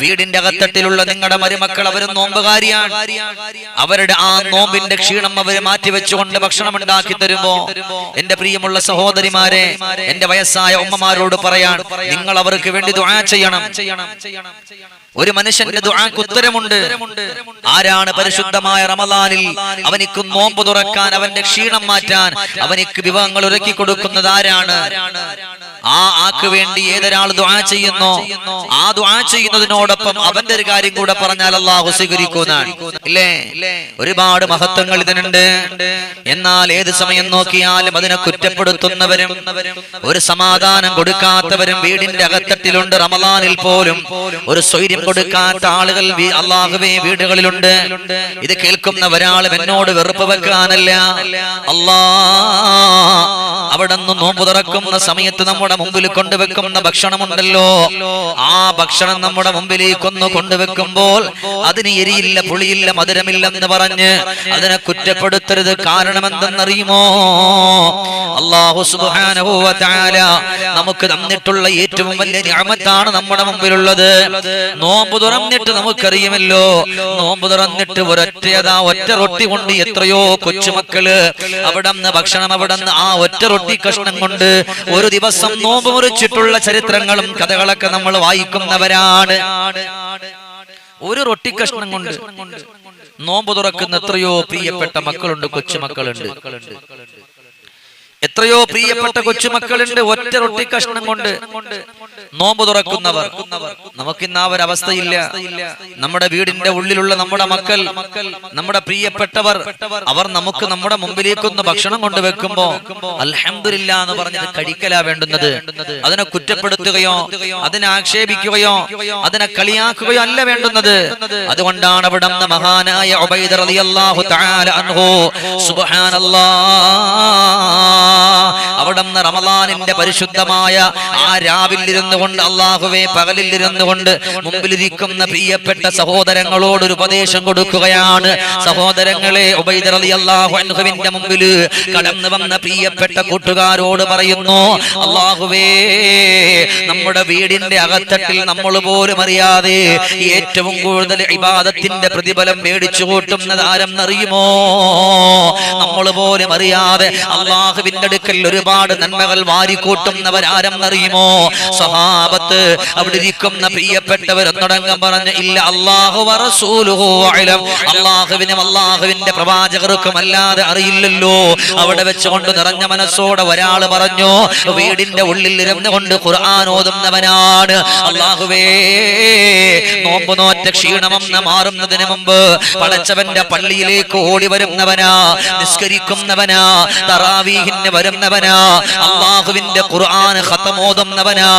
വീടിന്റെ അകത്തട്ടിലുള്ള നിങ്ങളുടെ മരുമക്കൾ അവരും നോമ്പുകാരിയാണ്. അവരുടെ ആ നോമ്പിന്റെ ക്ഷീണം അവര് മാറ്റിവെച്ചുകൊണ്ട് ഭക്ഷണം ഉണ്ടാക്കി തരുമ്പോ എന്റെ പ്രിയമുള്ള സഹോദരിമാരെ, എന്റെ വയസ്സായ ഉമ്മമാരോട് പറയാൻ, നിങ്ങൾ അവർക്ക് വേണ്ടി ദുആ ചെയ്യണം. ഒരു മനുഷ്യന്റെ ദുആക്ക് ഉത്തരമുണ്ട്. ആരാണ് പരിശുദ്ധമായ റമദാനിൽ അവനിക്ക് നോമ്പ് തുറക്കാൻ, അവന്റെ ക്ഷീണം മാറ്റാൻ, അവനിക്ക് വിഭവങ്ങൾ ഒരുക്കി കൊടുക്കുന്നത് ആരാണ്? ആ ആക്ക് വേണ്ടി ഏതൊരാൾ ദുആ ചെയ്യുന്നോ, ആ ദുആ ചെയ്യുന്നതിനോടൊപ്പം അവന്റെ ഒരു കാര്യം കൂടെ പറഞ്ഞാൽ അല്ലാഹു സ്വീകരിക്കുന്നതാണ്. ഇല്ലേ? ഒരുപാട് മഹത്വങ്ങൾ ഇതിനുണ്ട്. എന്നാൽ ഏത് സമയം നോക്കിയാലും അതിനെ കുറ്റപ്പെടുത്തുന്നവരും ഒരു സമാധാനം കൊടുക്കാത്തവരും വീടിന്റെ അകത്തട്ടിലുണ്ട്. റമദാനിൽ പോലും ഒരു സ്വൈര്യം കൊടുക്കാത്ത ആളുകൾ അല്ലാഹുവേ വീടുകളിലുണ്ട്. ഇത് കേൾക്കുന്ന ഒരാളും എന്നോട് വെറുപ്പ് വെക്കാനല്ല. അവിടുന്ന് നോമ്പ് തുറക്കുന്ന സമയത്ത് നമ്മുടെ മുമ്പിൽ കൊണ്ടുവെക്കുന്ന ഭക്ഷണമുണ്ടല്ലോ, ആ ഭക്ഷണം നമ്മുടെ മുമ്പിലേക്കൊന്ന് കൊണ്ടുവെക്കുമ്പോൾ അതിന് എരിയില്ല, പുളിയില്ല, മധുരമില്ലെന്ന് പറഞ്ഞ് അതിനെ കുറ്റപ്പെടുത്തരുത്. കാരണം എന്തെന്നറിയുമോ? അല്ലാഹു സുബ്ഹാനഹു വ തആല നമുക്ക് തന്നിട്ടുള്ള ഏറ്റവും വലിയ നിഅമത്താണ് നമ്മുടെ മുമ്പിലുള്ളത്. നോമ്പ് തുറന്നിട്ട് നമുക്കറിയുമല്ലോ, നോമ്പ് തുറന്നിട്ട് ഒറ്റ റൊട്ടി കൊണ്ട് എത്രയോ കൊച്ചുമക്കള് അവിടുന്ന് ഭക്ഷണം, അവിടുന്ന് ആ ഒറ്റ റൊട്ടി കഷ്ണം കൊണ്ട് ഒരു ദിവസം നോമ്പ് മുറിച്ചിട്ടുള്ള ചരിത്രങ്ങളും കഥകളൊക്കെ നമ്മൾ വായിക്കുന്നവരാണ്. ഒരു റൊട്ടി കഷ്ണം കൊണ്ട് നോമ്പ് തുറക്കുന്ന എത്രയോ പ്രിയപ്പെട്ട മക്കളുണ്ട്, കൊച്ചുമക്കളുണ്ട്. എത്രയോ പ്രിയപ്പെട്ട കൊച്ചുമക്കളുണ്ട് ഒറ്റ റൊട്ടി കഷ്ണം കൊണ്ട് നോമ്പ് തുറക്കുന്നവർ. നമുക്കിന്ന് ആ ഒരു അവസ്ഥയില്ല. നമ്മുടെ വീടിന്റെ ഉള്ളിലുള്ള നമ്മുടെ മക്കൾ, നമ്മുടെ പ്രിയപ്പെട്ടവർ, അവർ നമുക്ക് നമ്മുടെ മുമ്പിലേക്കൊന്ന് ഭക്ഷണം കൊണ്ടുവെക്കുമ്പോ അൽഹംദുലില്ലാ എന്ന് പറഞ്ഞത് കഴിക്കലാ വേണ്ടുന്നത്. അതിനെ കുറ്റപ്പെടുത്തുകയോ അതിനെ ആക്ഷേപിക്കുകയോ അതിനെ കളിയാക്കുകയോ അല്ല വേണ്ടുന്നത്. അതുകൊണ്ടാണ് അവിടെ മഹാനായ ഉബൈദ റളിയല്ലാഹു തആല അൻഹു സുബ്ഹാനല്ലാഹ് അവിടുന്ന് റമദാനിന്റെ പരിശുദ്ധമായ ആ രാവിലിരുന്നു കൊണ്ട്, അല്ലാഹുവേ പകലിലിരുന്നു കൊണ്ട് മുമ്പിലിരിക്കുന്ന പ്രിയപ്പെട്ട സഹോദരങ്ങളോട് ഒരു ഉപദേശം കൊടുക്കുകയാണ്. സഹോദരങ്ങളെ, ഉബൈദ റളിയല്ലാഹു അൻഹുവിന്റെ മുമ്പിൽ കടന്നു വന്ന പ്രിയപ്പെട്ട കൂട്ടുകാരോട് പറയുന്നു, അല്ലാഹുവേ നമ്മുടെ വീടിന്റെ അകത്തട്ടിൽ നമ്മൾ പോലും അറിയാതെ ഏറ്റവും കൂടുതൽ ഇബാദത്തിന്റെ പ്രതിഫലം മേടിച്ചു കൂട്ടുന്നത് ആരെന്നറിയുമോ? നമ്മൾ പോലും അറിയാതെ അല്ലാഹുവിന്റെ അടുക്കൽ ഒരുപാട് നന്മകൾ വാരിക്കൂട്ടുന്നവരാരെന്നറിയുമോ? സ്വഹാബത്ത് അവിടെ ഇരിക്കുന്ന പ്രിയപ്പെട്ടവരൊന്നടങ്കം പറഞ്ഞു, ഇല്ല അല്ലാഹു വ റസൂലുഹു അഅലം, അല്ലാഹുവിനും അല്ലാഹുവിന്റെ പ്രവാചകർക്കും അല്ലാതെ അറിയില്ലല്ലോ. അവിടെ വെച്ചുകൊണ്ട് നിറഞ്ഞ മനസ്സോടെ ഒരാൾ പറഞ്ഞു, വീടിന്റെ ഉള്ളിൽ ഇരുന്നു കൊണ്ട് ഖുർആൻ ഓതുന്നവനാണ്. അല്ലാഹുവേ, നോമ്പ് നോറ്റ ക്ഷീണമെന്ന് മാറുന്നതിന് മുമ്പ് പടച്ചവന്റെ പള്ളിയിലേക്ക് ഓടി വരുന്നവനാ, നിസ്കരിക്കുന്നവനാ, തറാവീഹിന് വരുന്നവനാ, അല്ലാഹുവിന്റെ ഖുർആൻ ഖതം ഓതുന്നവനാ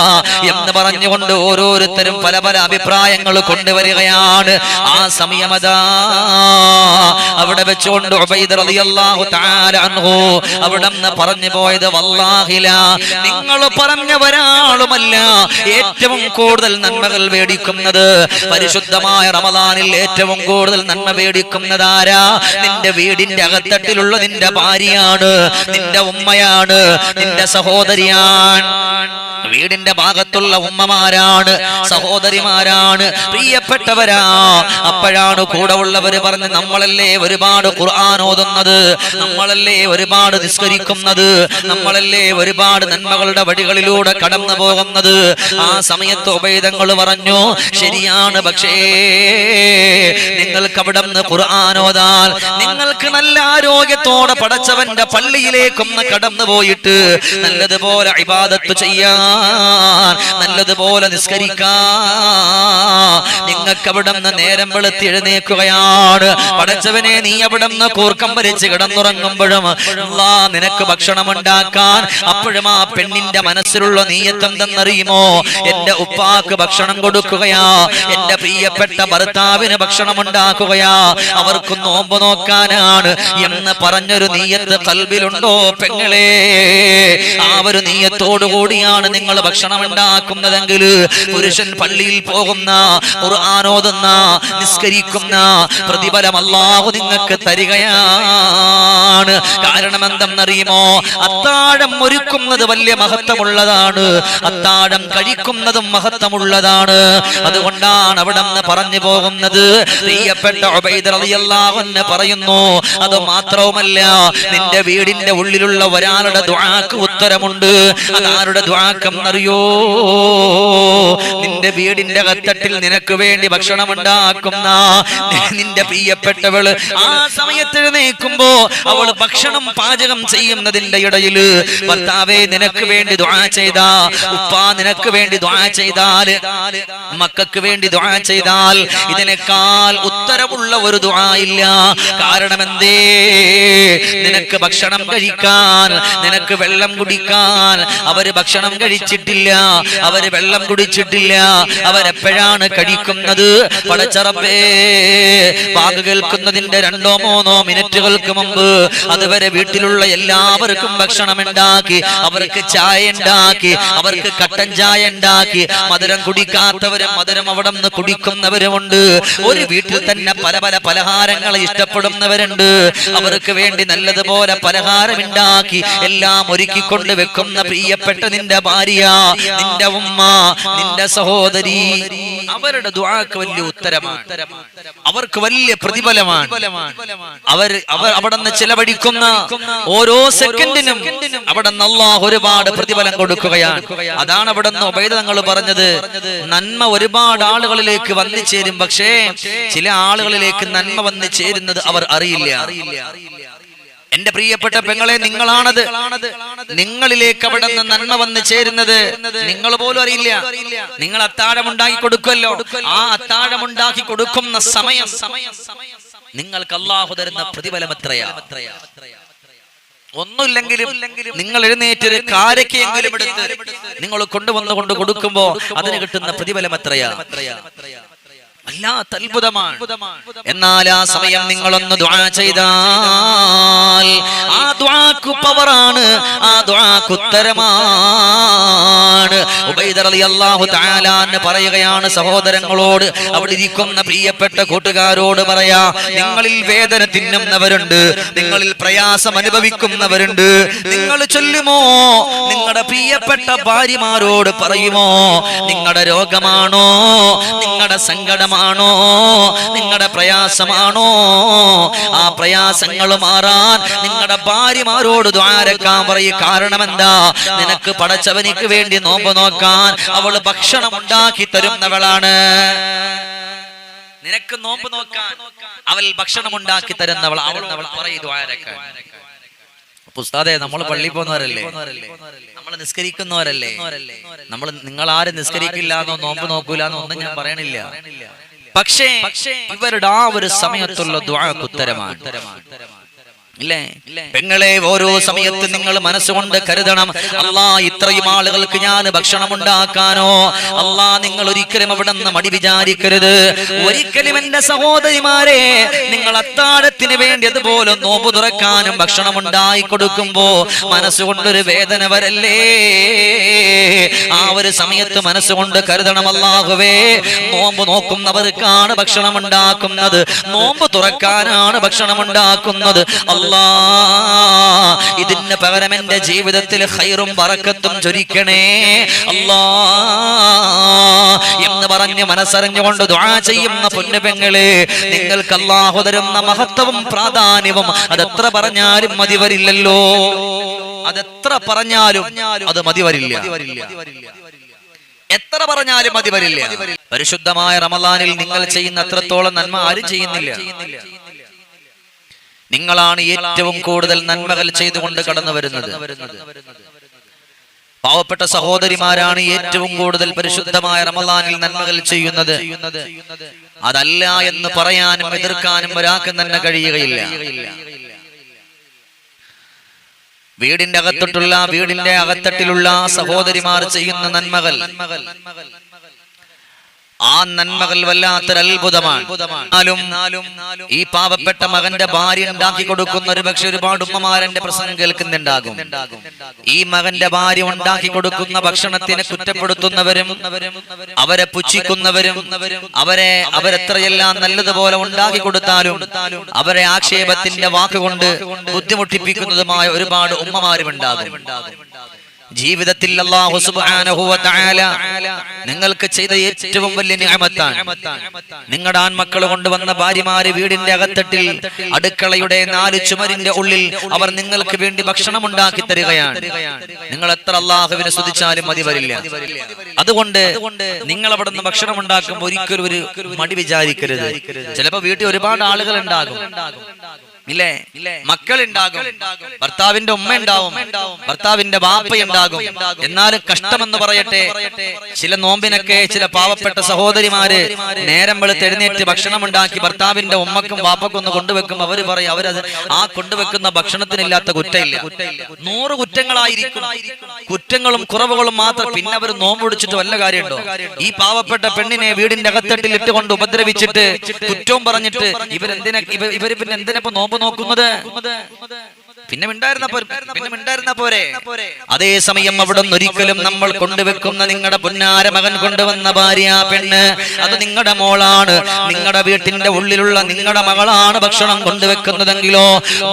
എന്ന് പറഞ്ഞുകൊണ്ട് ഓരോരുത്തരും പല പല അഭിപ്രായങ്ങൾ കൊണ്ടുവരികയാണ്. ആ സമയമതാ അവിടെ വെച്ചുകൊണ്ട് ഉബൈദ റളിയല്ലാഹു തആല അൻഹു അവിടുന്ന് പറഞ്ഞു പോയത്, വല്ലാഹി ലാ, നിങ്ങൾ പറഞ്ഞ ഒരാളുമല്ല ഏറ്റവും കൂടുതൽ നന്മകൾ മേടിക്കുന്നത് പരിശുദ്ധമായ റമദാനിൽ ഏറ്റവും കൂടുതൽ നന്മ മേടിക്കുന്നതാരാ? നിന്റെ വീടിന്റെ അകത്തട്ടിലുള്ള നിന്റെ ഭാര്യയാണ്, നിന്റെ ഉമ്മയാണ്, നിന്റെ സഹോദരിയാണ്. വീടിന്റെ ഭാഗത്തുള്ള ഉമ്മമാരാണ്, സഹോദരിമാരാണ്, പ്രിയപ്പെട്ടവരാ. അപ്പോഴാണ് കൂടെ ഉള്ളവര് പറഞ്ഞ്, നമ്മളല്ലേ ഒരുപാട് ഖുർആൻ ഓതുന്നത്, നമ്മളല്ലേ ഒരുപാട് നിസ്കരിക്കുന്നത്, നമ്മളല്ലേ ഒരുപാട് നന്മകളുടെ വഴികളിലൂടെ കടന്നു പോകുന്നത്. ആ സമയത്ത് ഉബൈദങ്ങൾ പറഞ്ഞു, ശരിയാണ്, പക്ഷേ നിങ്ങൾക്ക് അവിടെ നിന്ന് ഖുർആൻ ഓതാൻ, നിങ്ങൾക്ക് നല്ല ആരോഗ്യത്തോടെ പടച്ചവന്റെ പള്ളിയിലേക്കൊന്ന് കടന്നു പോയിട്ട് നല്ലതുപോലെ ഇബാദത്ത് ചെയ്യാൻ, നല്ലതുപോലെ നിസ്കരിക്കാൻ നിങ്ങൾക്ക് അവിടെ നിന്ന് നേരം വെളുത്തി എഴുന്നേൽക്കുകയാണ്. പടച്ചവനെ, നീ അവിടെ നിന്ന് കൂർക്കം വരിച്ച് കിടന്നുറങ്ങുമ്പോഴും നിനക്ക് ഭക്ഷണം ഉണ്ടാക്കാൻ, അപ്പോഴും ആ പെണ്ണിന്റെ മനസ്സിലുള്ള നീയത്ത് എന്തെന്നറിയുമോ? എന്റെ ഉപ്പാക്ക് ഭക്ഷണം കൊടുക്കുകയാ, എന്റെ പ്രിയപ്പെട്ട ഭർത്താവിന് ഭക്ഷണം ഉണ്ടാക്കുകയാ, അവർക്ക് നോമ്പ് നോക്കാനാണ് എന്ന് പറഞ്ഞൊരു നീയത്ത് ഖൽബിലുണ്ടോ പെങ്ങളെ? ആ ഒരു നീയത്തോടു കൂടിയാണ് നിങ്ങൾ നിങ്ങൾ ഭക്ഷണം ഉണ്ടാക്കുന്നതെങ്കിൽ പുരുഷൻ പള്ളിയിൽ പോകുന്ന, ഖുർആൻ ഓതുന്ന, നിസ്കരിക്കുന്ന പ്രതിഫലം അല്ലാഹു നിങ്ങൾക്ക് തരികയാണ്. കാരണം എന്തെന്നറിയുമോ? അത്താഴം ഒരുക്കുന്നത് വലിയ മഹത്വമുള്ളതാണ്, അത്താഴം കഴിക്കുന്നതും മഹത്വമുള്ളതാണ്. അതുകൊണ്ടാണ് അവിടെ നിന്ന് പറഞ്ഞു പോകുന്നത്. പ്രിയപ്പെട്ട ഉബൈദ് റളിയല്ലാഹു അൻഹു പറയുന്നു, അത് മാത്രവുമല്ല, നിന്റെ വീടിന്റെ ഉള്ളിലുള്ള ഒരാളുടെ ദുആക്ക് ഉത്തരമുണ്ട്. അതാരുടെ ദുആക്കെന്നറിയോ? നിന്റെ വീടിന്റെ അകത്തട്ടിൽ നിനക്ക് വേണ്ടി ഭക്ഷണം ഉണ്ടാക്കുന്ന നിന്റെ പ്രിയപ്പെട്ടവള് ആ സമയത്ത് എഴുന്നേൽക്കുമ്പോ അവൾ ഭക്ഷണം പാചകം ചെയ്യുന്നതിന്റെ ഇടയിൽ ഭർത്താവേ നിനക്ക് വേണ്ടി ദുആ ചെയ്താ, ഉപ്പാ നിനക്ക് വേണ്ടി ദുആ ചെയ്താൽ, മക്കൾക്ക് വേണ്ടി ദുആ ചെയ്താൽ ഇതിനേക്കാൾ ഉത്തരമുള്ള ഒരു ദുആ ഇല്ല. കാരണം എന്തേ? നിനക്ക് ഭക്ഷണം കഴിക്കാൻ, നിനക്ക് വെള്ളം കുടിക്കാൻ അവര് ഭക്ഷണം കഴിച്ചിട്ടില്ല, അവര് വെള്ളം കുടിച്ചിട്ടില്ല. അവരെപ്പോഴാണ് കഴിക്കുന്നത്? പടച്ചറപ്പേ, വാക്ക് കേൾക്കുന്നതിന്റെ 2-3 മിനിറ്റുകൾക്ക് മുമ്പ് അതുവരെ വീട്ടിലുള്ള എല്ലാവർക്കും ഭക്ഷണം ഉണ്ടാക്കി, അവർക്ക് ചായ ഉണ്ടാക്കി, അവർക്ക് കട്ടൻ ചായ ഉണ്ടാക്കി. മധുരം കുടിക്കാത്തവരും മധുരം അവിടെ നിന്ന് കുടിക്കുന്നവരുമുണ്ട്. ഒരു വീട്ടിൽ തന്നെ പല പല പലഹാരങ്ങൾ ഇഷ്ടപ്പെടുന്നവരുണ്ട്. അവർക്ക് വേണ്ടി നല്ലതുപോലെ പലഹാരം ഉണ്ടാക്കി എല്ലാം ഒരുക്കിക്കൊണ്ട് വെക്കുന്ന പ്രിയപ്പെട്ട നിന്റെ ഭാര്യ, നിന്റെ ഉമ്മ, നിന്റെ സഹോദരി, അവരുടെ ദുആക്ക് വലിയ ഉത്തരമാണ്, അവർക്ക് വലിയ പ്രതിഫലമാണ്. അവർ അവിടെ നിന്ന് ചിലവഴിക്കുന്ന ഓരോ സെക്കൻഡിനും അവിടെ നിന്ന് അല്ലാഹു ഒരുപാട് പ്രതിഫലം കൊടുക്കുകയാണ്. അതാണ് അവിടെ നിന്ന് ഉബൈദ് തങ്ങൾ പറഞ്ഞത്, നന്മ ഒരുപാട് ആളുകളിലേക്ക് വന്നു ചേരും, പക്ഷേ ചില ആളുകളിലേക്ക് നന്മ വന്നു ചേരുന്നത് അവർ അറിയില്ല. എന്റെ പ്രിയപ്പെട്ട പെങ്ങളെ, നിങ്ങളാണത്. നിങ്ങളിലേക്ക് അവിടെ നിന്ന് നന്മ വന്ന് ചേരുന്നത് നിങ്ങൾ പോലും അറിയില്ല. നിങ്ങൾ അത്താഴം ഉണ്ടാക്കി കൊടുക്കുമല്ലോ, ആ അത്താഴം ഉണ്ടാക്കി കൊടുക്കുന്ന സമയം നിങ്ങൾക്ക് അല്ലാഹു തരുന്ന പ്രതിഫലം എത്രയാ? ഒന്നുമില്ലെങ്കിലും നിങ്ങൾ എഴുന്നേറ്റൊരു കാരക്കെങ്കിലും എടുത്ത് നിങ്ങൾ കൊണ്ടുവന്നുകൊണ്ട് കൊടുക്കുമ്പോ അതിന് കിട്ടുന്ന പ്രതിഫലം എത്രയാ? വല്ലാത്ത അത്ഭുതമാണ്. എന്നാൽ ആ സമയം നിങ്ങളൊന്ന് ദുആ ചെയ്താൽ ആ ദുആക്ക് പവറാണ്, ആ ദുആക്ക് ഉത്തരമാണ്. ഉബൈദ് റളിയല്ലാഹു തആല അൻഹു പറയുകയാണ് സഹോദരങ്ങളോട്, അവിടെ ഇരിക്കുന്ന പ്രിയപ്പെട്ട കൂട്ടുകാരോട് പറയാ, നിങ്ങളിൽ വേദന തിന്നുന്നവരുണ്ട്, നിങ്ങളിൽ പ്രയാസം അനുഭവിക്കുന്നവരുണ്ട്. നിങ്ങൾ ചൊല്ലുമോ? നിങ്ങളുടെ പ്രിയപ്പെട്ട ഭാര്യമാരോട് പറയുമോ? നിങ്ങളുടെ രോഗമാണോ, നിങ്ങളുടെ സങ്കടമാണോ, നിങ്ങളുടെ പ്രയാസമാണോ, ആ പ്രയാസങ്ങൾ മാറാൻ നിങ്ങളുടെ ഭാര്യമാരോട് ദുആരക്കാൻ പറയും. കാരണം എന്താ? നിനക്ക് പടച്ചവനിക്ക് വേണ്ടി നോമ്പ് നോക്കാൻ അവള് ഭക്ഷണം ഉണ്ടാക്കി തരുന്നവളാണ്. നിനക്ക് നോമ്പ് നോക്കാൻ അവൾ ഭക്ഷണം ഉണ്ടാക്കി തരുന്നവൾ. അവൾ പറയും ദുആരക്കാൻ. ഉസ്താദേ, നമ്മൾ പള്ളിയിൽ പോകുന്നവരല്ലേ, നമ്മൾ നിസ്കരിക്കുന്നവരല്ലേ, നിങ്ങൾ ആരും നിസ്കരിക്കില്ലാന്നോ നോമ്പ് നോക്കൂലെന്നോ ഒന്നും ഞാൻ പറയണില്ല. പക്ഷേ ഇവരുടെ ആ ഒരു സമയത്തുള്ള ദുആക്ക് ഉത്തരമാണ്. ഇല്ലേ പെങ്ങളെ, ഓരോ സമയത്ത് നിങ്ങൾ മനസ്സുകൊണ്ട് കരുതണം, അല്ലാ ഇത്രയും ആളുകൾക്ക് ഞാൻ ഭക്ഷണം ഉണ്ടാക്കാനോ. അല്ലാ നിങ്ങൾ ഒരിക്കലും അവിടെ നിന്ന് മടി വിചാരിക്കരുത്. ഒരിക്കലും എന്റെ സഹോദരിമാരെ, നിങ്ങൾ അത്താഴത്തിന് വേണ്ടി അതുപോലെ നോമ്പ് തുറക്കാനും ഭക്ഷണം ഉണ്ടായി കൊടുക്കുമ്പോ മനസ്സുകൊണ്ടൊരു വേദന വരല്ലേ? ആ ഒരു സമയത്ത് മനസ്സുകൊണ്ട് കരുതണം, അല്ലാഹുവേ നോമ്പ് നോക്കുന്നവർക്കാണ് ഭക്ഷണം ഉണ്ടാക്കുന്നത്, നോമ്പ് തുറക്കാനാണ് ഭക്ഷണം ഉണ്ടാക്കുന്നത്. ഇതിന് പകരം എന്റെ ജീവിതത്തിൽ ഖൈറും ബറക്കത്തും ചൊരിക്കണേ അല്ലാ എന്ന് പറഞ്ഞ് മനസ്സറിഞ്ഞുകൊണ്ട് ദുആ ചെയ്യുന്ന പൊന്നുപെങ്ങളെ, നിങ്ങൾക്ക് അല്ലാഹു തരുന്ന മഹത്വവും പ്രാധാന്യവും അതെത്ര പറഞ്ഞാലും മതി വരില്ലല്ലോ. അതെത്ര പറഞ്ഞാലും അത് മതി വരില്ല. എത്ര പറഞ്ഞാലും മതി വരില്ല. പരിശുദ്ധമായ റമളാനിൽ നിങ്ങൾ ചെയ്യുന്ന അത്രത്തോളം നന്മ ആരും ചെയ്യുന്നില്ല. നിങ്ങളാണ് ഏറ്റവും കൂടുതൽ നന്മകൾ ചെയ്തുകൊണ്ട് കടന്നു വരുന്നത്. പാവപ്പെട്ട സഹോദരിമാരാണ് ഏറ്റവും കൂടുതൽ പരിശുദ്ധമായ റമളാനിൽ നന്മകൾ ചെയ്യുന്നത്. അതല്ല എന്ന് പറയാനും എതിർക്കാനും ഒരാൾക്കും തന്നെ കഴിയുകയില്ല. വീടിന്റെ അകത്തട്ടിലുള്ള സഹോദരിമാർ ചെയ്യുന്ന നന്മകൾ ആ നന്മകൾ വല്ലാത്തൊരു അത്ഭുതമാണ്. ഈ പാവപ്പെട്ട മകന്റെ ഭാര്യ ഉണ്ടാക്കി കൊടുക്കുന്ന ഒരു പക്ഷെ ഒരുപാട് ഉമ്മമാരന്റെ പ്രസംഗം കേൾക്കുന്നുണ്ടാകും. ഈ മകന്റെ ഭാര്യ ഉണ്ടാക്കി കൊടുക്കുന്ന ഭക്ഷണത്തിനെ കുറ്റപ്പെടുത്തുന്നവരും അവരെ പുച്ഛിക്കുന്നവരും അവരെത്രയെല്ലാം നല്ലതുപോലെ ഉണ്ടാക്കി കൊടുത്താലും അവരെ ആക്ഷേപത്തിന്റെ വാക്കുകൊണ്ട് ബുദ്ധിമുട്ടിപ്പിക്കുന്നതുമായ ഒരുപാട് ഉമ്മമാരും ഉണ്ടാകും. ജീവിതത്തിൽ അല്ലാഹു സുബ്ഹാനഹു വ തആല നിങ്ങൾക്ക് ചെയ്ത ഏറ്റവും വലിയ നിഅമത്താണ് നിങ്ങളുടെ ആൺമക്കൾ കൊണ്ടുവന്ന ഭാര്യമാര് വീടിന്റെ അകത്തട്ടിൽ അടുക്കളയുടെ 4 ചുമരിന്റെ ഉള്ളിൽ അവർ നിങ്ങൾക്ക് വേണ്ടി ഭക്ഷണം ഉണ്ടാക്കി തരികയാണ്. നിങ്ങൾ എത്ര അല്ലാഹുവിനെ സ്തുതിച്ചാലും മതി വരില്ല. അതുകൊണ്ട് നിങ്ങൾ അവിടെ നിന്ന് ഭക്ഷണം ഉണ്ടാക്കുമ്പോൾ ഒരിക്കലും ഒരു മടി വിചാരിക്കരുത്. ചിലപ്പോ വീട്ടിൽ ഒരുപാട് ആളുകൾ ഉണ്ടാകും, ഇല്ലേ? മക്കളുണ്ടാകും, ഭർത്താവിന്റെ ഉമ്മ ഉണ്ടാവും, ഭർത്താവിന്റെ ബാപ്പ ഉണ്ടാകും. എന്നാലും കഷ്ടമെന്ന് പറയട്ടെ, ചില നോമ്പിനൊക്കെ ചില പാവപ്പെട്ട സഹോദരിമാര് നേരം വെളുത്ത് എഴുന്നേറ്റ് ഭക്ഷണം ഉണ്ടാക്കി ഭർത്താവിന്റെ ഉമ്മക്കും ബാപ്പക്കും ഒന്ന് കൊണ്ടുവെക്കും. അവര് പറയും അവരത് ആ കൊണ്ടുവെക്കുന്ന ഭക്ഷണത്തിനില്ലാത്ത കുറ്റമില്ല. 100 കുറ്റങ്ങളായിരിക്കും, കുറ്റങ്ങളും കുറവുകളും മാത്രം. പിന്നെ അവർ നോമ്പ് പിടിച്ചിട്ട് വല്ല കാര്യമുണ്ടോ? ഈ പാവപ്പെട്ട പെണ്ണിനെ വീടിന്റെ അകത്തട്ടിൽ ഇട്ടുകൊണ്ട് ഉപദ്രവിച്ചിട്ട് കുറ്റവും പറഞ്ഞിട്ട് ഇവര് പിന്നെ എന്തിനപ്പോ നോമ്പ് നോക്കുന്നത്? പിന്നെ മിണ്ടായിരുന്ന പോരെ. അതേസമയം അവിടെ ഒരിക്കലും നമ്മൾ കൊണ്ടുവെക്കുന്ന നിങ്ങളുടെ പൊന്നാര മകൻ കൊണ്ടുവന്ന ഭാര്യ പെണ്ണ് അത് നിങ്ങളുടെ മോളാണ്, നിങ്ങളുടെ വീട്ടിന്റെ ഉള്ളിലുള്ള നിങ്ങളുടെ മകളാണ് ഭക്ഷണം കൊണ്ടുവെക്കുന്നതെങ്കിലോ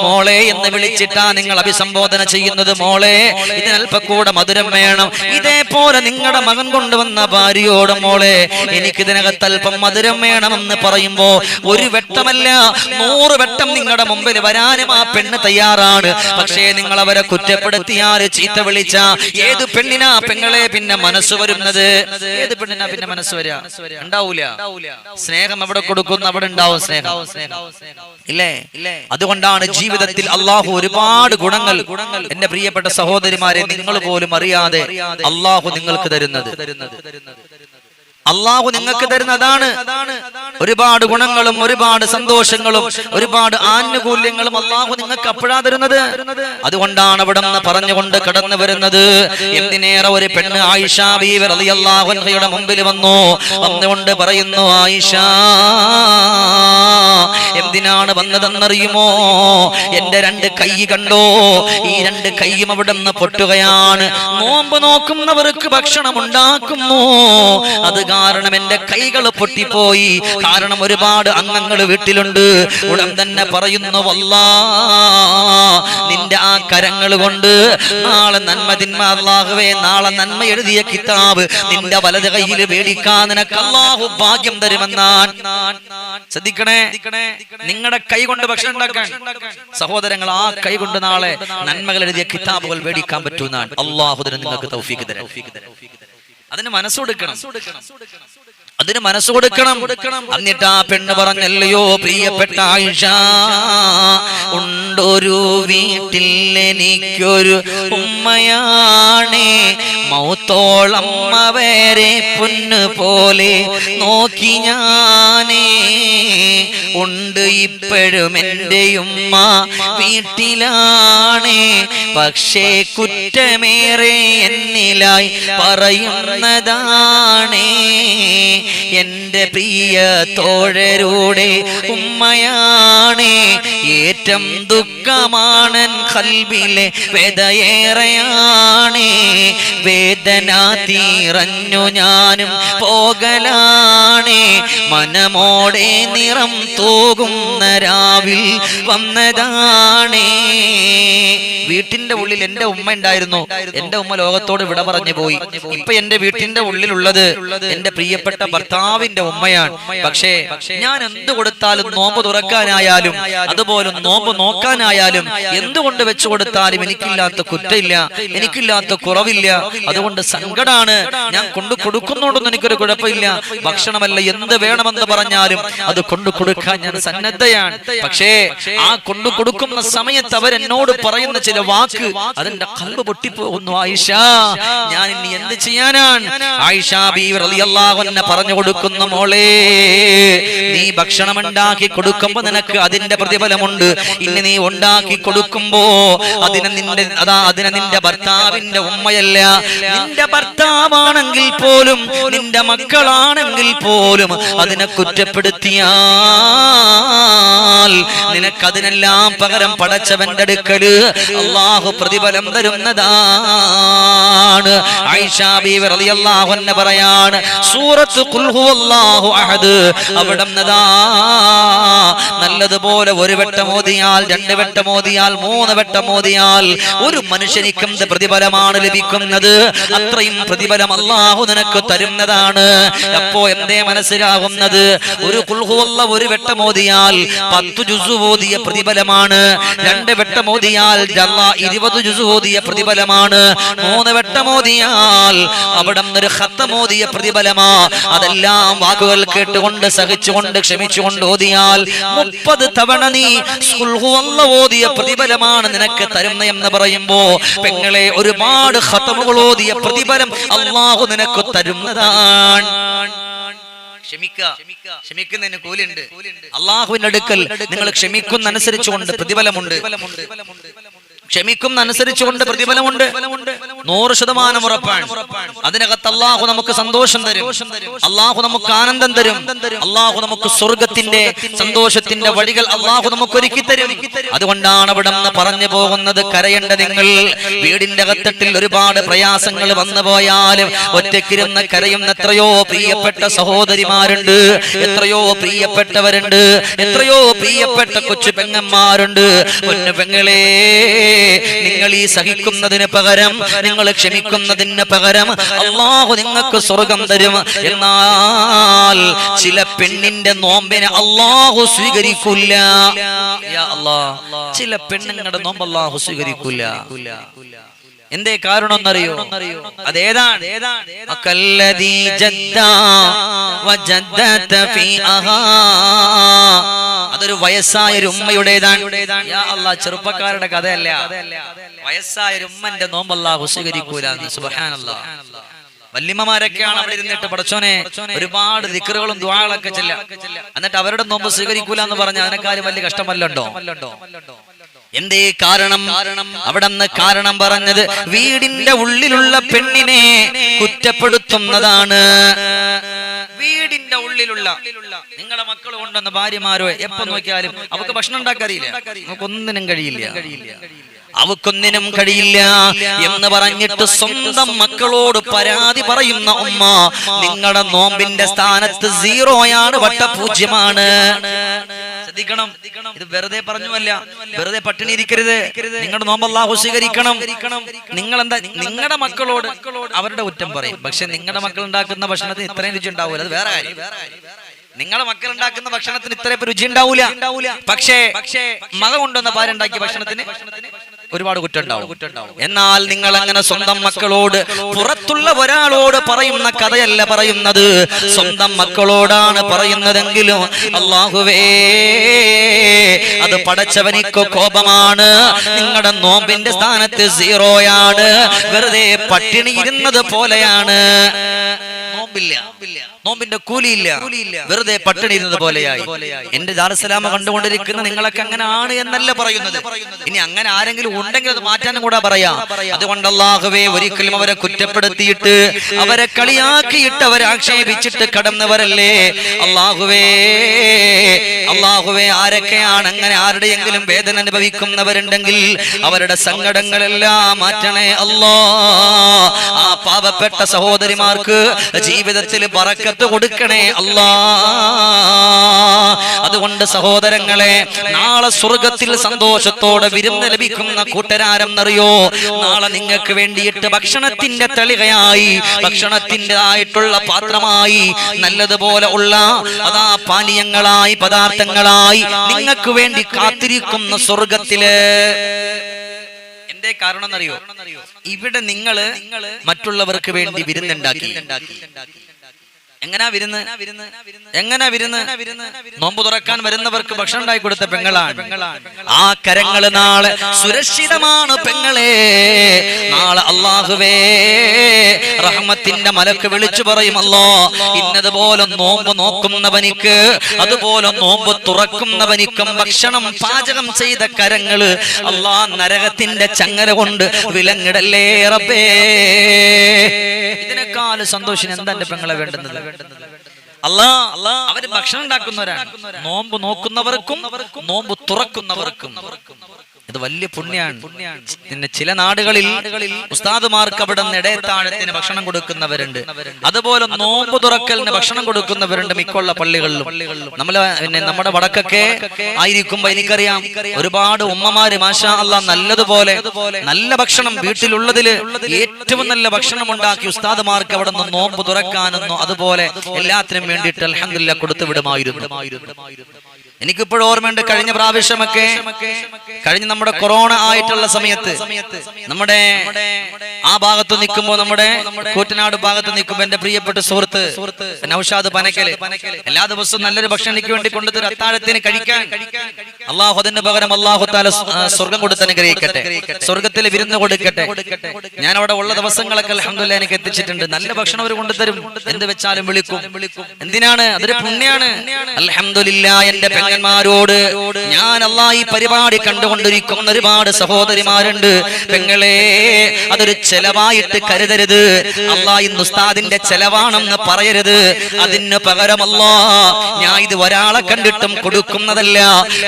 മോളെ എന്ന് വിളിച്ചിട്ടാ നിങ്ങൾ അഭിസംബോധന ചെയ്യുന്നത്. മോളെ, ഇതിനൽപ്പം കൂടെ മധുരം വേണം. ഇതേപോലെ നിങ്ങളുടെ മകൻ കൊണ്ടുവന്ന ഭാര്യയോട് മോളെ എനിക്കിതിനകത്ത് അല്പം മധുരം വേണമെന്ന് പറയുമ്പോ ഒരു വെട്ടമല്ല 100 വെട്ടം നിങ്ങളുടെ മുമ്പിൽ വരാനും ആ പെണ്ണ് തയ്യാറാണ്. പക്ഷേ നിങ്ങൾ അവരെ കുറ്റപ്പെടുത്തിയാൽ ചീത്ത വിളിച്ച ഏത് പെണ്ണിനാ പെങ്ങളെ പിന്നെ മനസ്സ് വരുന്നത്? ഏത് പെണ്ണിനാ പിന്നെ മനസ്സ് വരിക? ഉണ്ടാവൂല. സ്നേഹം എവിടെ കൊടുക്കുന്ന അവിടെ ഉണ്ടാവും സ്നേഹം, ഇല്ലേ? അതുകൊണ്ടാണ് ജീവിതത്തിൽ അള്ളാഹു ഒരുപാട് ഗുണങ്ങൾ എന്റെ പ്രിയപ്പെട്ട സഹോദരിമാരെ നിങ്ങൾ പോലും അറിയാതെ അള്ളാഹു നിങ്ങൾക്ക് തരുന്നത്. അള്ളാഹു നിങ്ങൾക്ക് തരുന്നതാണ് ഒരുപാട് ഗുണങ്ങളും ഒരുപാട് സന്തോഷങ്ങളും ഒരുപാട് ആനുകൂല്യങ്ങളും അള്ളാഹു നിങ്ങൾക്ക് അപ്പോഴാ തരുന്നത്. അതുകൊണ്ടാണ് അവിടെ നിന്ന് പറഞ്ഞുകൊണ്ട് കടന്നു വരുന്നത്. എന്തിനേറെ ഒരു പെണ്ണ് ആയിഷ ബീവി റളിയല്ലാഹു അൻഹയുടെ മുമ്പിൽ വന്നുകൊണ്ട് പറയുന്നു, ആയിഷ എന്തിനാണ് വന്നതെന്നറിയുമോ? എന്റെ 2 കൈ കണ്ടോ? ഈ 2 കൈയും അവിടെ നിന്ന് പൊട്ടുകയാണ്. നോമ്പ് നോക്കുന്നവർക്ക് ഭക്ഷണം ഉണ്ടാക്കുന്നു, അത് കാരണം എന്റെ കൈകൾ പൊട്ടിപ്പോയി. കാരണം ഒരുപാട് അംഗങ്ങൾ വീട്ടിലുണ്ട്. ഉടൻ തന്നെ പറയുന്നു, വല്ലാഹ് നിന്റെ ആ കരങ്ങൾ കൊണ്ട് നാളെ നന്മ തിന്മ അല്ലാഹുവേ നാളെ നന്മ എഴുതിയ കിതാബ് നിന്റെ വലത് കൈയിൽ മേടിക്കാൻ നിനക്ക് അല്ലാഹു ഭാഗ്യം തരുമെന്നാൻ. ശ്രദ്ധിക്കണേ, നിങ്ങളുടെ കൈ കൊണ്ട് ഭക്ഷണം ഉണ്ടാക്കാൻ സഹോദരങ്ങൾ, ആ കൈ കൊണ്ട് നാളെ നന്മകൾ എഴുതിയ കിതാബുകൾ മേടിക്കാൻ പറ്റുമെന്നാണ്. അല്ലാഹു നിങ്ങൾക്ക് തൗഫീഖ് തരും. അതിന് മനസ്സുകൊടുക്കണം, അതിന് മനസ്സ് കൊടുക്കണം. എന്നിട്ട് ആ പെണ്ണ് പറഞ്ഞല്ലയോ പ്രിയപ്പെട്ട ആയിഷ, ഉണ്ടൊരു വീട്ടിൽ എനിക്കൊരു ഉമ്മയാണേ, മൗത്തോളം അവരെ പൊന്നു പോലെ നോക്കി ഞാനേ. ഉണ്ട് ഇപ്പോഴും എൻ്റെ ഉമ്മ വീട്ടിലാണേ, പക്ഷേ കുറ്റമേറെ എന്നിലായി പറയുന്നതാണേ. എന്റെ പ്രിയ തോഴരുടെ ഉമ്മയാണേ, ഏറ്റം ദുഃഖമാണ് ഖൽബിലെ വേദയേറെയാണേ. വേദന തീറഞ്ഞു ഞാനും പോകലാണേ, മനമോടെ നിറം തൂകുന്ന രാവിൽ വന്നതാണേ. വീട്ടിന്റെ ഉള്ളിൽ എന്റെ ഉമ്മ ഉണ്ടായിരുന്നു, എന്റെ ഉമ്മ ലോകത്തോട് വിട പറഞ്ഞു പോയി. ഇപ്പൊ എന്റെ വീട്ടിന്റെ ഉള്ളിലുള്ളത് എന്റെ പ്രിയപ്പെട്ട ഭർത്താവിന്റെ ഉമ്മയാണ്. പക്ഷേ ഞാൻ എന്ത് കൊടുത്താലും, നോമ്പ് തുറക്കാനായാലും അതുപോലെ നോമ്പ് നോക്കാനായാലും എന്തുകൊണ്ട് വെച്ചു കൊടുത്താലും എനിക്കില്ലാത്ത കുറ്റമില്ല, എനിക്കില്ലാത്ത കുറവില്ല. അതുകൊണ്ട് സങ്കടാണ്. ഞാൻ കൊണ്ട് കൊടുക്കുന്നോണ്ടൊന്നും എനിക്കൊരു കുഴപ്പമില്ല. ഭക്ഷണമല്ല എന്ത് വേണം വേണമെന്ന് പറഞ്ഞാലും അത് കൊണ്ടു കൊടുക്കാൻ ഞാൻ സന്നദ്ധയാണ്. പക്ഷേ ആ കൊണ്ടു കൊടുക്കുന്ന സമയത്ത് അവരെന്നോട് പറയുന്ന ചില വാക്ക് അതെന്റെ ഖൽബ് പൊട്ടിപ്പോകുന്നു. ആയിഷ, ഞാൻ ഇനി എന്ത് ചെയ്യാനാണ്? ആയിഷ ബീവി റളിയല്ലാഹു അൻഹ പറഞ്ഞു കൊടുക്കുന്ന, മോളെ, നീ ഭക്ഷണം ഉണ്ടാക്കി കൊടുക്കുമ്പോ നിനക്ക് അതിന്റെ പ്രതിഫലമുണ്ട്. ഇനി നീ ഉണ്ടാക്കി കൊടുക്കുമ്പോ അതിന് നിന്റെ ഭർത്താവിന്റെ ഉമ്മയല്ല, നിന്റെ ഭർത്താവാണെങ്കിൽ പോലും നിന്റെ മക്കളാണെങ്കിൽ പോലും അതിനെ കുറ്റപ്പെടുത്തിയാൽ നിനക്കതിനെല്ലാം പകരം പടച്ചവന്റെ അടുക്കല് അല്ലാഹു പ്രതിഫലം തരുന്നതാണ്. ആയിഷ ബീവി റളിയല്ലാഹു അൻഹ പറയാണ്, സൂറത്ത് ഖുൽ ഹുവല്ലാഹു അഹദ് അവിടുന്നതാ നല്ലതുപോലെ ഒരു വട്ടം ഓതിയാൽ, രണ്ട് വട്ടം ഓതിയാൽ, മൂന്ന് വട്ടം ഓതിയാൽ ഒരു മനുഷ്യനിക്ക് പ്രതിഫലമാണ് ലഭിക്കുന്നത്. അത്രയും പ്രതിഫലം അല്ലാഹു നിനക്ക് തരുന്നതാണ്. അപ്പോ എന്തേ മനസ്സിലാകുന്നത്? ഒരു ഖുൽ ഹുവല്ലാഹു ഒരു വട്ടം ഓതിയാൽ 10 ജുസ് ഓതിയ പ്രതിഫലമാണ്. 2 വട്ടം ഓതിയാൽ 20 ജുസ് ഓതിയ പ്രതിഫലമാണ്. 3 വട്ടം ഓതിയാൽ അവിടെ ഒരു ഖത്തം ഓതിയ പ്രതിഫലമാ. അതെല്ലാം വാക്കുകൾ കേട്ടുകൊണ്ട് സഹിച്ചുകൊണ്ട് ക്ഷമിച്ചുകൊണ്ട് ഓതിയാൽ 30 തവണ നീ ഖുൽ ഹുവല്ലാഹു ഓതിയ പ്രതിഫലമാണ് നിനക്ക് തരുന്ന എന്ന് പറയുമ്പോ പെങ്ങളെ, ഒരുപാട് ഖത്തമുകൾ ഓതിയ പ്രതിഫലം അല്ലാഹു നിനക്ക് തരുന്നതാണ്. ക്ഷമിക്കുന്നതിന് കൂലിയുണ്ട്. അല്ലാഹുവിന്റെ അടുക്കൽ നിങ്ങൾ ക്ഷമിക്കുന്നതനുസരിച്ചുകൊണ്ട് പ്രതിഫലമുണ്ട്. ക്ഷമിക്കുന്നതനുസരിച്ചുകൊണ്ട് പ്രതിഫലമുണ്ട്. 100% ഉറപ്പാണ്. അതിനകത്ത് അല്ലാഹു നമുക്ക് സന്തോഷം തരും, അല്ലാഹു നമുക്ക് ആനന്ദം തരും, അല്ലാഹു നമുക്ക് സ്വർഗത്തിന്റെ സന്തോഷത്തിന്റെ വഴികൾ അല്ലാഹു നമുക്ക് ഒരുക്കി തരും. അതുകൊണ്ടാണ് അവിടെ നിന്ന് പറഞ്ഞു പോകുന്നത്, കരയേണ്ട നിങ്ങൾ. വീടിന്റെ അകത്തട്ടിൽ ഒരുപാട് പ്രയാസങ്ങൾ വന്നു പോയാലും ഒറ്റയ്ക്കിരുന്ന് കരയുന്ന എത്രയോ പ്രിയപ്പെട്ട സഹോദരിമാരുണ്ട്, എത്രയോ പ്രിയപ്പെട്ടവരുണ്ട്, എത്രയോ പ്രിയപ്പെട്ട കൊച്ചു പെങ്ങന്മാരുണ്ട്. പൊന്നു പെങ്ങളെ, നിങ്ങൾ ഈ സഹിക്കുന്നതിന് പകരം, നിങ്ങൾ ക്ഷമിക്കുന്നതിന് പകരം അല്ലാഹു നിങ്ങൾക്ക് സ്വർഗം തരും. എന്നാൽ ചില പെണ്ണിന്റെ നോമ്പിനെ അല്ലാഹു സ്വീകരിക്കില്ല. യാ അല്ലാഹ്, ചില പെണ്ണുങ്ങളുടെ നോമ്പ് അല്ലാഹു സ്വീകരിക്കില്ല. എന്തേ കാരണം എന്നറിയോ? അതേതാണ്? അതൊരു വയസ്സായ ഒരു ഉമ്മയുടേതാണ്. യാ അല്ലാഹ്, ചെറുപ്പക്കാരുടെ കഥയല്ല. വയസ്സായ ഒരു ഉമ്മന്റെ നോമ്പ് അല്ലാഹു സ്വീകരിക്കൂല. സുബ്ഹാനല്ലാഹ്. വല്യമ്മമാരൊക്കെയാണ് അവിടെ ഇരുന്നിട്ട് പടച്ചോനെ ഒരുപാട് ദിക്റുകളും ദുആകളൊക്കെ ചെല്ലാം. എന്നിട്ട് അവരുടെ നോമ്പ് സ്വീകരിക്കൂല എന്ന് പറഞ്ഞാൽ അതിനെക്കാളും വലിയ കഷ്ടമല്ലണ്ടോ? എന്തേ കാരണം? അവിടെന്ന് കാരണം പറഞ്ഞത് വീടിന്റെ ഉള്ളിലുള്ള പെണ്ണിനെ കുറ്റപ്പെടുത്തുന്നതാണ്. വീടിന്റെ ഉള്ളിലുള്ള നിങ്ങളുടെ മക്കൾ കൊണ്ടുവന്ന ഭാര്യമാരോ എപ്പോ നോക്കിയാലും അവർക്ക് ഭക്ഷണം ഉണ്ടാക്കാറിയില്ല, നമുക്കൊന്നിനും കഴിയില്ല, അവക്കൊന്നിനും കഴിയില്ല എന്ന് പറഞ്ഞിട്ട് സ്വന്തം മക്കളോട് പരാതി പറയുന്ന ഉമ്മ, നിങ്ങളുടെ നോമ്പിന്റെ സ്ഥാനത്ത് 0 വട്ടപൂജ്യമാണ്. ശ്രദ്ധിക്കണം, ഇത് വെറുതെ പറഞ്ഞുമല്ല, വെറുതെ പട്ടിണി ഇരിക്കരുത്. നിങ്ങളുടെ നോമ്പ് അല്ലാഹു സ്വീകരിക്കണം. നിങ്ങൾ എന്താ നിങ്ങളുടെ മക്കളോട് അവരുടെ കുറ്റം പറയും, പക്ഷെ നിങ്ങളുടെ മക്കൾ ഉണ്ടാക്കുന്ന ഭക്ഷണത്തിന് ഇത്രയും രുചി ഉണ്ടാവില്ല. അത് വേറെ കാര്യം. നിങ്ങളുടെ മക്കൾ ഉണ്ടാക്കുന്ന ഭക്ഷണത്തിന് ഇത്രയും രുചി ഉണ്ടാവൂല. പക്ഷേ മക കൊണ്ടുവന്ന ഭാര്യ ഉണ്ടാക്കിയ ഭക്ഷണത്തിന് ഒരുപാട് കുറ്റം ഉണ്ടാവും. എന്നാൽ നിങ്ങൾ അങ്ങനെ സ്വന്തം മക്കളോട്, പുറത്തുള്ള ഒരാളോട് പറയുന്ന കഥയല്ല പറയുന്നത്, സ്വന്തം മക്കളോടാണ് പറയുന്നതെങ്കിലും അല്ലാഹുവേ, അത് പടച്ചവനിക്ക് കോപമാണ്. നിങ്ങളുടെ നോമ്പിന്റെ സ്ഥാനത്ത് 0 വെറുതെ പട്ടിണി ഇരുന്നത് പോലെയാണ്. നോമ്പിന്റെ കൂലിയില്ല, വെറുതെ പട്ടിണി ഇരുന്നത് പോലെയായി. എന്റെ ദാറുസ്സലാമ കണ്ടുകൊണ്ടിരിക്കുന്ന നിങ്ങളൊക്കെ അങ്ങനെ ആണ് എന്നല്ല പറയുന്നത്. ഇനി അങ്ങനെ ആരെങ്കിലും ഉണ്ടെങ്കിൽ അത് മാറ്റാനും കൂടെ പറയാം. അതുകൊണ്ട് അല്ലാഹുവേ, ഒരിക്കലും അവരെ കുറ്റപ്പെടുത്തിയിട്ട്, അവരെ കളിയാക്കിയിട്ട്, അവരെ ആക്ഷേപിച്ചിട്ട് കടന്നവരല്ലേ അല്ലാഹുവേ. അല്ലാഹുവേ, ആരൊക്കെയാണ് അങ്ങനെ ആരുടെയെങ്കിലും വേദന അനുഭവിക്കുന്നവരുണ്ടെങ്കിൽ അവരുടെ സങ്കടങ്ങളെല്ലാം മാറ്റണേ അല്ലാ. ആ പാവപ്പെട്ട സഹോദരിമാർക്ക് ജീവിതത്തിൽ ബറക്കത്ത് കൊടുക്കണേ അല്ലാ. അതുകൊണ്ട് സഹോദരങ്ങളെ, നാളെ സ്വർഗത്തിൽ സന്തോഷത്തോടെ വിരുന്ന് ലഭിക്കുന്ന കൂട്ടരാരെന്നറിയോ? നാളെ നിങ്ങൾക്ക് വേണ്ടിയിട്ട് ഭക്ഷണത്തിന്റെ തളികയായി, ഭക്ഷണത്തിൻ്റെതായിട്ടുള്ള പാത്രമായി, നല്ലതുപോലെ ഉള്ള അതാ പാനീയങ്ങളായി, പദാർത്ഥങ്ങളായി നിങ്ങൾക്ക് വേണ്ടി കാത്തിരിക്കുന്ന സ്വർഗത്തില്. എന്തേ കാരണം എന്നറിയോ? ഇവിടെ നിങ്ങള് മറ്റുള്ളവർക്ക് വേണ്ടി വിരുന്നുണ്ടാക്കി. എങ്ങനാ വിരുന്ന് നോമ്പ് തുറക്കാൻ വരുന്നവർക്ക് ഭക്ഷണം ഉണ്ടാക്കി കൊടുത്ത പെങ്ങളാണ്. ആ കരങ്ങള് നാളെ സുരക്ഷിതമാണ് പെങ്ങളെ. നാളെ അല്ലാഹുവേ റഹ്മത്തിന്റെ മലക്ക് വിളിച്ചു പറയും, അല്ലാ ഇന്നതുപോലെ നോമ്പ് നോക്കുന്നവനിക്ക് അതുപോലെ നോമ്പ് തുറക്കുന്നവനിക്കും ഭക്ഷണം പാചകം ചെയ്ത കരങ്ങള് അല്ലാ നരകത്തിന്റെ ചങ്ങല കൊണ്ട് വിലങ്ങിടല്ലേ റബ്ബേ. ഇതിനേക്കാൾ സന്തോഷം എന്താ എന്റെ പെങ്ങളെ വേണ്ടുന്നത്? അവര് ഭക്ഷണം ഉണ്ടാക്കുന്നവരാണ്. നോമ്പ് നോക്കുന്നവർക്കും നോമ്പ് തുറക്കുന്നവർക്കും ഇത് വലിയ പുണ്യാണ്. പിന്നെ ചില നാടുകളിൽ ഉസ്താദുമാർക്ക് അവിടെ ഇടയത്താഴത്തിന് ഭക്ഷണം കൊടുക്കുന്നവരുണ്ട്. അതുപോലെ നോമ്പ് തുറക്കലിന് ഭക്ഷണം കൊടുക്കുന്നവരുണ്ട് മിക്കുള്ള പള്ളികളിലും. നമ്മുടെ വടക്കൊക്കെ ആയിരിക്കുമ്പോ എനിക്കറിയാം ഒരുപാട് ഉമ്മമാര് മാഷാ അല്ലാഹ് നല്ലതുപോലെ നല്ല ഭക്ഷണം വീട്ടിലുള്ളതില് ഏറ്റവും നല്ല ഭക്ഷണം ഉണ്ടാക്കി ഉസ്താദുമാർക്ക് അവിടെ നിന്ന് നോമ്പ് തുറക്കാനെന്നോ അതുപോലെ എല്ലാത്തിനും വേണ്ടിയിട്ട് അൽഹംദുലില്ലാഹ് കൊടുത്തു വിടുമായിരുന്നു. എനിക്കിപ്പോഴും ഓർമ്മയുണ്ട്, കഴിഞ്ഞ പ്രാവശ്യമൊക്കെ കഴിഞ്ഞ നമ്മുടെ കൊറോണ ആയിട്ടുള്ള സമയത്ത് നമ്മുടെ ആ ഭാഗത്ത് നിൽക്കുമ്പോൾ, നമ്മുടെ കൂറ്റനാട് ഭാഗത്ത് നിൽക്കുമ്പോൾ എന്റെ പ്രിയപ്പെട്ട സുഹൃത്ത് നൗഷാദ് പനക്കല് എല്ലാ ദിവസവും നല്ലൊരു ഭക്ഷണം എനിക്ക് വേണ്ടി കൊണ്ടുതരും അത്താഴത്തിന് കഴിക്കാൻ. അള്ളാഹു അതിന് പകരം അള്ളാഹു താല സ്വർഗം കൊടുത്ത് അനുഗ്രഹിക്കട്ടെ, സ്വർഗത്തിൽ വിരുന്ന് കൊടുക്കട്ടെ. ഞാൻ അവിടെ ഉള്ള ദിവസങ്ങളൊക്കെ അൽഹംദുലില്ലാഹ് എനിക്ക് എത്തിച്ചിട്ടുണ്ട്. നല്ല ഭക്ഷണം അവർ കൊണ്ടുതരും, എന്ത് വെച്ചാലും വിളിക്കും. എന്തിനാണ്? അതൊരു പുണ്യാണ്. അൽഹംദുലില്ലാഹ് എന്റെ പെങ്ങന്മാരോട് ഞാൻ അല്ലാഹ് ഈ പരിപാടി കണ്ടുകൊണ്ടിരിക്കുന്ന ഒരുപാട് സഹോദരിമാരുണ്ട്. പെങ്ങളെ, അതൊരു ചെലവായിട്ട് കരുതരുത്. അല്ലാഹ് ഇന്ന് ഉസ്താദിന്റെ ചെലവാണെന്ന് പറയരുത്. അതിന് പകരം അല്ലാഹ് ഞാൻ ഇത് ഒരാളെ കണ്ടിട്ടും കൊടുക്കുന്നതല്ല,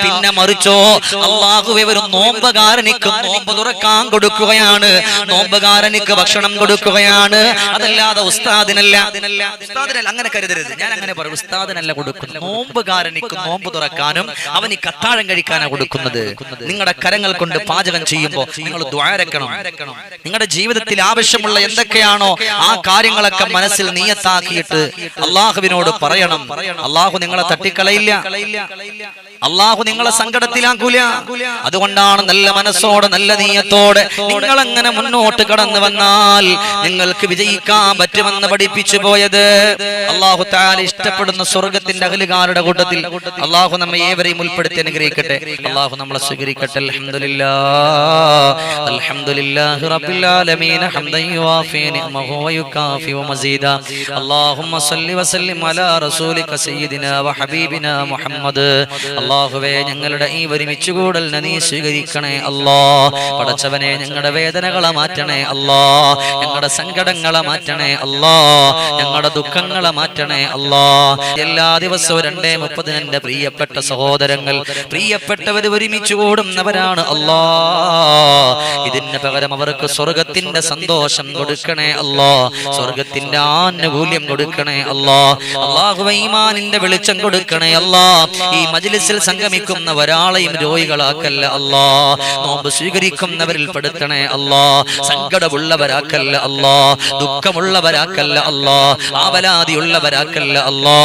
പിന്നെ മറിച്ചോ അല്ലാഹുവേ ഒരു നോമ്പുകാരനിക്ക് നോമ്പ് തുറക്കാൻ കൊടുക്കുകയാണ്, നോമ്പുകാരനിക്ക് ഭക്ഷണം കൊടുക്കുകയാണ്. അതല്ലാതെ ഉസ്താദിനല്ല. അങ്ങനെ കരുതരുത്. ഞാൻ അങ്ങനെ പറയും, ഉസ്താദിനല്ല കൊടുക്കുന്നത്, നോമ്പുകാരനിക്ക് നോമ്പ് തുറക്കാനും അവന് അത്താഴം കഴിക്കാനാണ് കൊടുക്കുന്നത്. നിങ്ങളുടെ കരങ്ങൾ കൊണ്ട് പാചകം ചെയ്യുമ്പോൾ നിങ്ങൾ ദ്വാരക്കണം. നിങ്ങളുടെ ജീവിതത്തിൽ ആവശ്യമുള്ള എന്തൊക്കെയാണോ ആ കാര്യങ്ങളൊക്കെ മനസ്സിൽ നിയത്താക്കിയിട്ട് അള്ളാഹുവിനോട് പറയണം. അള്ളാഹു നിങ്ങളെ തട്ടിക്കളയില്ല, അള്ളാഹു നിങ്ങളെ സങ്കടത്തിലാക്കൂല. അതുകൊണ്ടാണ് നല്ല മനസ്സോടെ നല്ല നീയത്തോടെ നിങ്ങൾ അങ്ങനെ മുന്നോട്ട് കടന്നു വന്നാൽ നിങ്ങൾക്ക് വിജയിക്കാൻ പറ്റുമെന്ന് പഠിപ്പിച്ചു പോയത്. അള്ളാഹു തആല ഇഷ്ടപ്പെടുന്ന സ്വർഗത്തിന്റെ അഹ്ലുകാരുടെ കൂട്ടത്തിൽ അള്ളാഹു നമ്മെ ഏവരെയും ഉൾപ്പെടുത്തി അനുഗ്രഹിക്കട്ടെ. അള്ളാഹു നമ്മളെ സ്വീകരിക്കട്ടെ. അൽഹംദുലില്ലാഹി റബ്ബിൽ ആലമീൻ ഹംദൻ യുവാഫി നിഅമഹു വയുകാഫി വമസീദാ. അല്ലാഹുമ്മ സ്വല്ലി വസല്ലിം അലാ റസൂലിക സയ്യിദിനാ വഹബീബിനാ മുഹമ്മദ്. അല്ലാഹുവേ, ഞങ്ങളുടെ ഈ ഒരുമിച്ച് കൂടലിനെ നീ സ്വീകരിക്കണേ അല്ലാ. പടച്ചവനെ, ഞങ്ങളുടെ വേദനകളെ മാറ്റണേ അല്ലാ, ഞങ്ങളുടെ സങ്കടങ്ങളെ മാറ്റണേ അല്ലാ, ഞങ്ങളുടെ ദുഃഖങ്ങളെ മാറ്റണേ അല്ലാ. എല്ലാ ദിവസവും 2:30 എന്റെ പ്രിയപ്പെട്ട സഹോദരങ്ങൾ, പ്രിയപ്പെട്ടവർ ഒരുമിച്ച് കൂടുന്നവരാണ് അല്ലാ. ഇതിന് പകരം അവർക്ക് സ്വർഗത്തിന്റെ സന്തോഷം കൊടുക്കണേ അല്ലാ, സ്വർഗത്തിന്റെ ആനുകൂല്യം കൊടുക്കണേ അല്ലാ. അല്ലാഹുവേ, ഈമാനിന്റെ വെളിച്ചം കൊടുക്കണേ അല്ലാ. ഈ മജ്ലിസിൽ സംഗമിക്കുന്ന ഒരാളെയും രോഗികളാക്കല്ല അല്ലാ, നോമ്പ് സ്വീകരിക്കുന്നവരിൽ പെടുത്തണേ അല്ലാ, സങ്കടമുള്ളവരാക്കല്ല അല്ലാ, ദുഃഖമുള്ളവരാക്കല്ല അല്ലാ, ആവലാതിയുള്ളവരാക്കല്ല അല്ലാ.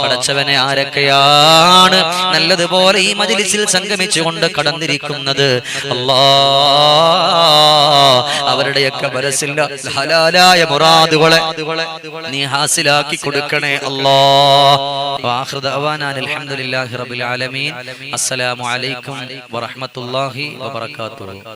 പടച്ചവനെ, ആരൊക്കെയാണ് നല്ലതുപോലെ ഈ മജ്ലിസിൽ സംഗമിച്ചുകൊണ്ട് കടന്നിരിക്കുന്നത് അല്ലാ, അവരുടെയൊക്കെ മനസ്സിൽ ഹലാലായ മുറാദുകളെ നീ ഹാസിലാക്കി കൊടുക്കണേ അല്ലാ. വആഖിറു ദഅവാനാ അൽഹംദുലില്ലാഹി റബ്ബിൽ ആലമീൻ. അസ്സലാമു അലൈക്കും വറഹ്മത്തുള്ളാഹി വബറകാതുഹു.